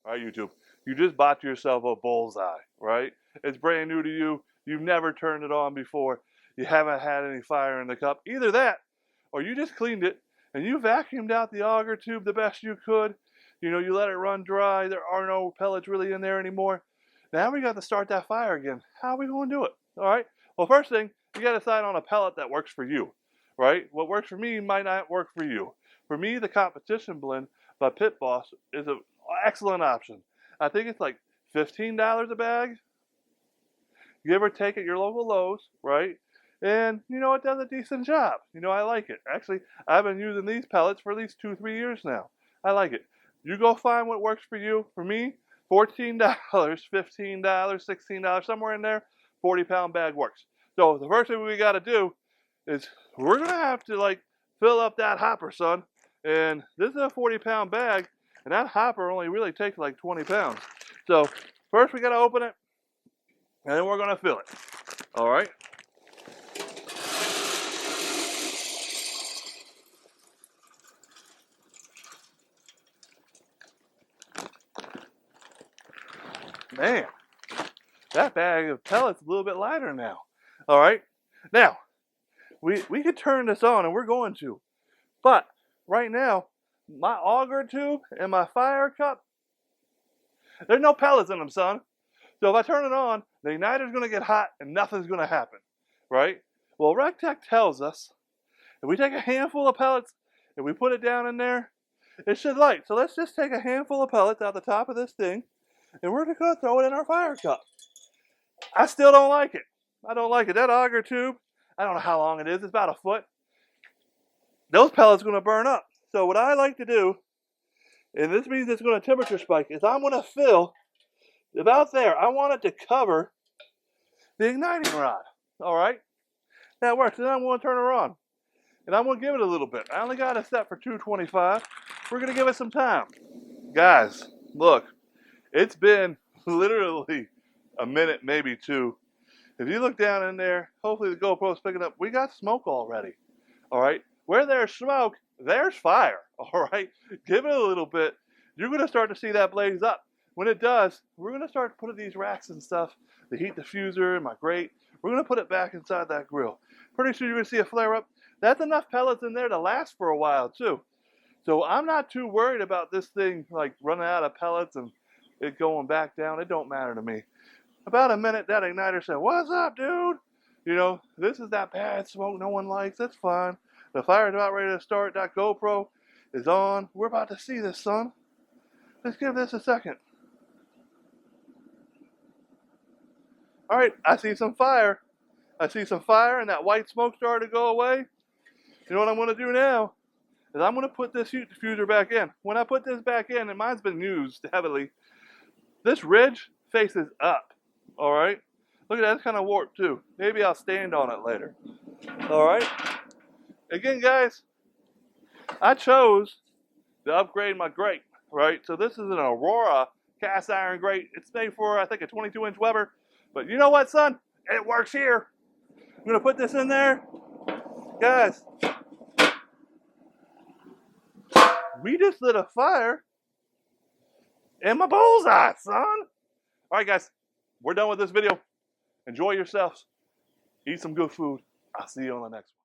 All right, YouTube. You just bought yourself a Bullseye, right? It's brand new to you. You've never turned it on before. You haven't had any fire in the cup. Either that, or you just cleaned it and you vacuumed out the auger tube the best you could. You know, you let it run dry. There are no pellets really in there anymore. Now we got to start that fire again. How are we going to do it? All right. Well, first thing, you got to decide on a pellet that works for you, right? What works for me might not work for you. For me, the competition blend by Pit Boss is an excellent option. I think it's like $15 a bag, give or take at your local Lowe's, right? And, you know, it does a decent job. You know, I like it. Actually, I've been using these pellets for at least 2-3 years now. I like it. You go find what works for you. For me, $14, $15, $16, somewhere in there, 40-pound bag works. So the first thing we got to do is we're going to have to, like, fill up that hopper, son. And this is a 40-pound bag, and that hopper only really takes like 20 pounds. So first we got to open it, and then we're going to fill it. All right. Man, that bag of pellets is a little bit lighter now. All right. Now, we could turn this on, and we're going to. But right now, my auger tube and my fire cup, there's no pellets in them, son. So if I turn it on, the igniter's going to get hot and nothing's going to happen, right? Well, Recteq tells us if we take a handful of pellets and we put it down in there, it should light. So let's just take a handful of pellets out the top of this thing, and we're just going to throw it in our fire cup. I still don't like it. I don't like it. That auger tube, I don't know how long it is. It's about a foot. Those pellets are going to burn up. So what I like to do, and this means it's going to temperature spike, is I'm going to fill about there. I want it to cover the igniting rod. All right? That works. Then I'm going to turn her on. And I'm going to give it a little bit. I only got it set for 225. We're going to give it some time. Guys, look. It's been literally a minute, maybe two. If you look down in there, hopefully the GoPro's picking up. We got smoke already. All right? Where there's smoke, there's fire. All right? Give it a little bit. You're going to start to see that blaze up. When it does, we're going to start putting these racks and stuff, the heat diffuser and my grate, we're going to put it back inside that grill. Pretty soon you're going to see a flare up. That's enough pellets in there to last for a while too. So I'm not too worried about this thing like running out of pellets and it going back down. It don't matter to me. About a minute, that igniter said, "What's up, dude? You know, this is that bad smoke no one likes. That's fine. The fire's about ready to start. That GoPro is on. We're about to see this, son. Let's give this a second." All right, I see some fire. I see some fire, and that white smoke started to go away. You know what I'm going to do now? Is I'm going to put this heat diffuser back in. When I put this back in, and mine's been used heavily, this ridge faces up. All right? Look at that, it's kind of warped too. Maybe I'll stand on it later. All right? Again, guys, I chose to upgrade my grate, right? So this is an Aurora cast iron grate. It's made for, I think, a 22-inch Weber. But you know what, son? It works here. I'm going to put this in there. Guys, we just lit a fire in my Bullseye, son. All right, guys, we're done with this video. Enjoy yourselves. Eat some good food. I'll see you on the next one.